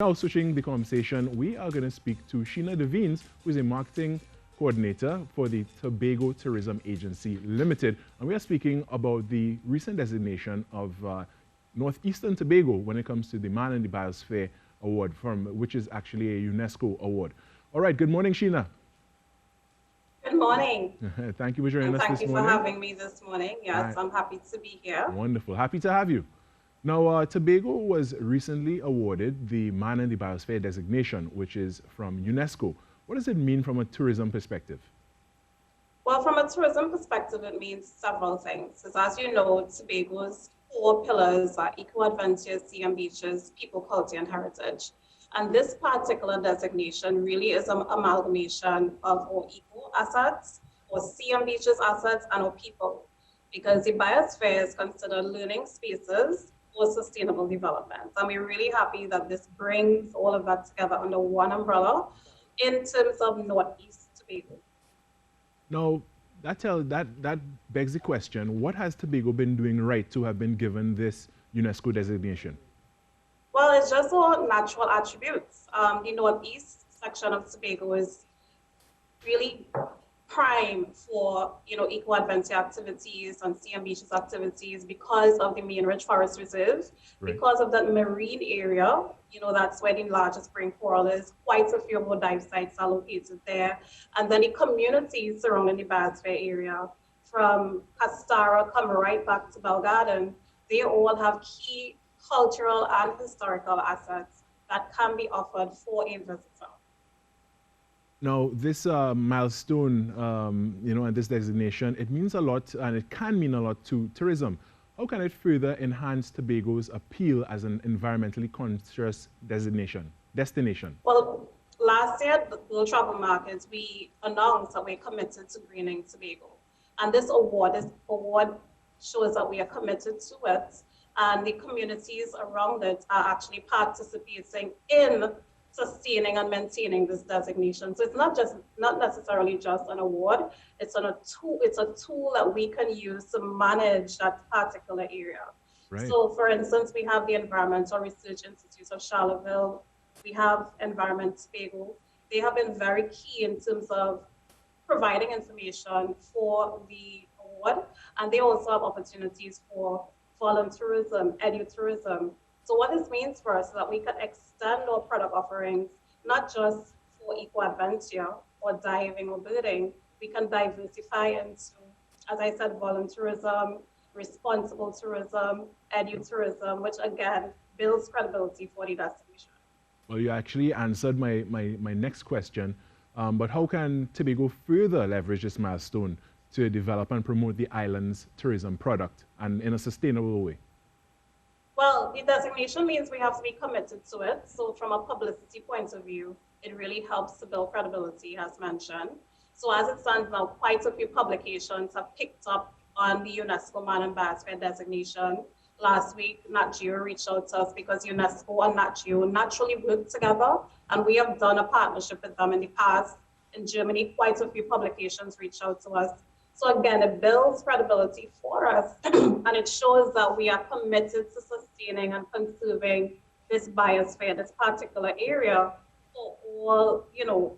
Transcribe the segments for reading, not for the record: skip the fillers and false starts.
Now, switching the conversation, we are going to speak to Sheena Devines, who is a marketing coordinator for the Tobago Tourism Agency Limited. And we are speaking about the recent designation of Northeastern Tobago when it comes to the Man in the Biosphere Award, which is actually a UNESCO award. All right, good morning, Sheena. Good morning. Thank you for joining us Thank this you morning. for having me this morning. Yes, I'm happy to be here. Wonderful. Happy to have you. Now, Tobago was recently awarded the Man in the Biosphere designation, which is from UNESCO. What does it mean from a tourism perspective? Well, from a tourism perspective, it means several things. As you know, Tobago's core pillars are eco-adventure, sea and beaches, people, culture, and heritage. And this particular designation really is an amalgamation of our eco assets, our sea and beaches assets, and our people. Because the biosphere is considered learning spaces for sustainable development. And we're really happy that this brings all of that together under one umbrella in terms of Northeast Tobago. Now, that begs the question, what has Tobago been doing right to have been given this UNESCO designation? Well, it's just all natural attributes. The Northeast section of Tobago is really prime for eco-adventure activities and sea and beaches activities because of the main rich forest reserve, Right. because of that marine area. That's where the largest spring coral is. Quite a few more dive sites are located there, and then the communities surrounding the biosphere area, from Castara, come right back to Bell Garden. They all have key cultural and historical assets that can be offered for a visitor. Now, this milestone, and this designation, it means a lot, and it can mean a lot to tourism. How can it further enhance Tobago's appeal as an environmentally conscious destination? Well, last year at the World Travel Markets, we announced that we're committed to greening Tobago. And this award shows that we are committed to it, and the communities around it are actually participating in sustaining and maintaining this designation. So it's not necessarily just an award, it's a tool that we can use to manage that particular area. Right. So for instance, we have the Environmental Research Institute of Charlottesville, we have Environment Tobago. They have been very key in terms of providing information for the award, and they also have opportunities for volunteerism, edutourism. So what this means for us is that we can extend our product offerings, not just for eco-adventure or diving or birding. We can diversify into, as I said, volunteerism, responsible tourism, edutourism, which again builds credibility for the destination. Well, you actually answered my next question, but how can Tobago further leverage this milestone to develop and promote the island's tourism product and in a sustainable way? Well, the designation means we have to be committed to it. So from a publicity point of view, it really helps to build credibility, as mentioned. So as it stands now, quite a few publications have picked up on the UNESCO Man and Biosphere designation. Last week, Nat Geo reached out to us because UNESCO and Nat Geo naturally work together, and we have done a partnership with them in the past. In Germany, quite a few publications reached out to us. So again, it builds credibility for us, and it shows that we are committed to sustaining and conserving this biosphere, this particular area, for all,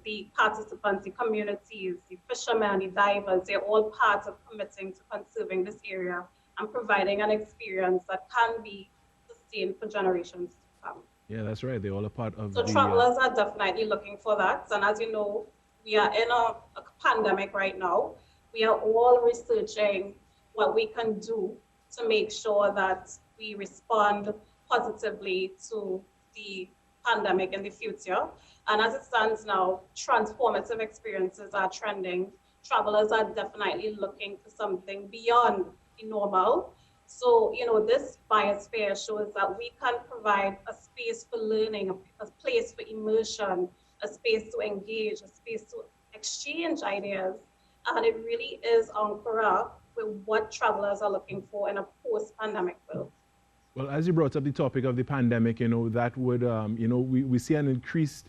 the participants, the communities, the fishermen, the divers. They're all part of committing to conserving this area and providing an experience that can be sustained for generations to come. Yeah, that's right. They're all a part of So travelers are definitely looking for that. And as you know, we are in a pandemic right now. We are all researching what we can do to make sure that we respond positively to the pandemic in the future. And as it stands now, transformative experiences are trending. Travelers are definitely looking for something beyond the normal. So, this biosphere shows that we can provide a space for learning, a place for immersion, a space to engage, a space to exchange ideas. And it really is on par with what travelers are looking for in a post-pandemic world. Well, as you brought up the topic of the pandemic, that would, we see an increased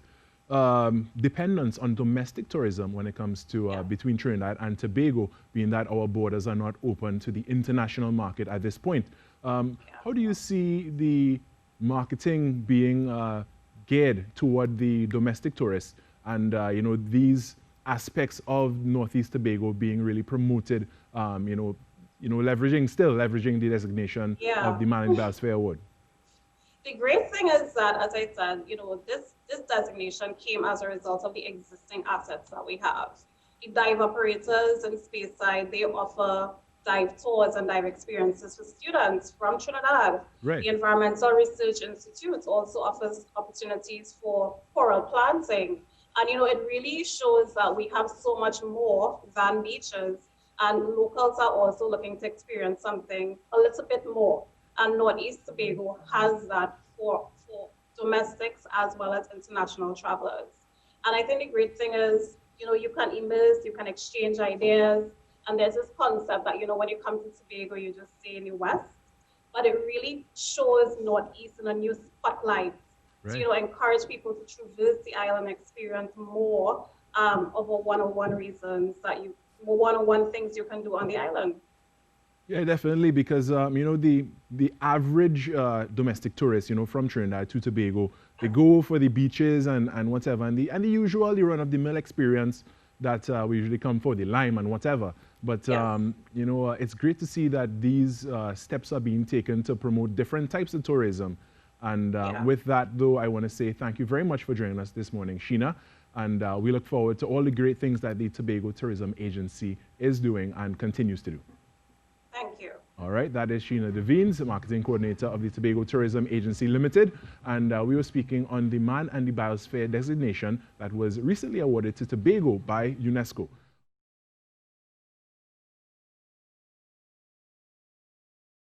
dependence on domestic tourism when it comes to between Trinidad and Tobago, being that our borders are not open to the international market at this point. How do you see the marketing being geared toward the domestic tourists, and these aspects of Northeast Tobago being really promoted, leveraging the designation of the Manning Biosphere Award. The great thing is that, as I said, this designation came as a result of the existing assets that we have. The dive operators and Speyside, they offer dive tours and dive experiences for students from Trinidad. Right. The Environmental Research Institute also offers opportunities for coral planting. And, it really shows that we have so much more than beaches. And locals are also looking to experience something a little bit more. And Northeast Tobago has that for domestics as well as international travelers. And I think the great thing is, you can immerse, you can exchange ideas. And there's this concept that, when you come to Tobago, you just stay in the West. But it really shows Northeast in a new spotlight. Right. To, encourage people to traverse the island, experience more of a one-on-one reasons one-on-one things you can do on the island. Yeah, definitely, because the average domestic tourist, from Trinidad to Tobago, they go for the beaches and whatever, and the usual, the run-of-the-mill experience that we usually come for, the lime and whatever. But it's great to see that these steps are being taken to promote different types of tourism. And with that, though, I want to say thank you very much for joining us this morning, Sheena. And we look forward to all the great things that the Tobago Tourism Agency is doing and continues to do. Thank you. All right, that is Sheena Devines, Marketing Coordinator of the Tobago Tourism Agency Limited. And we were speaking on the Man and the Biosphere designation that was recently awarded to Tobago by UNESCO.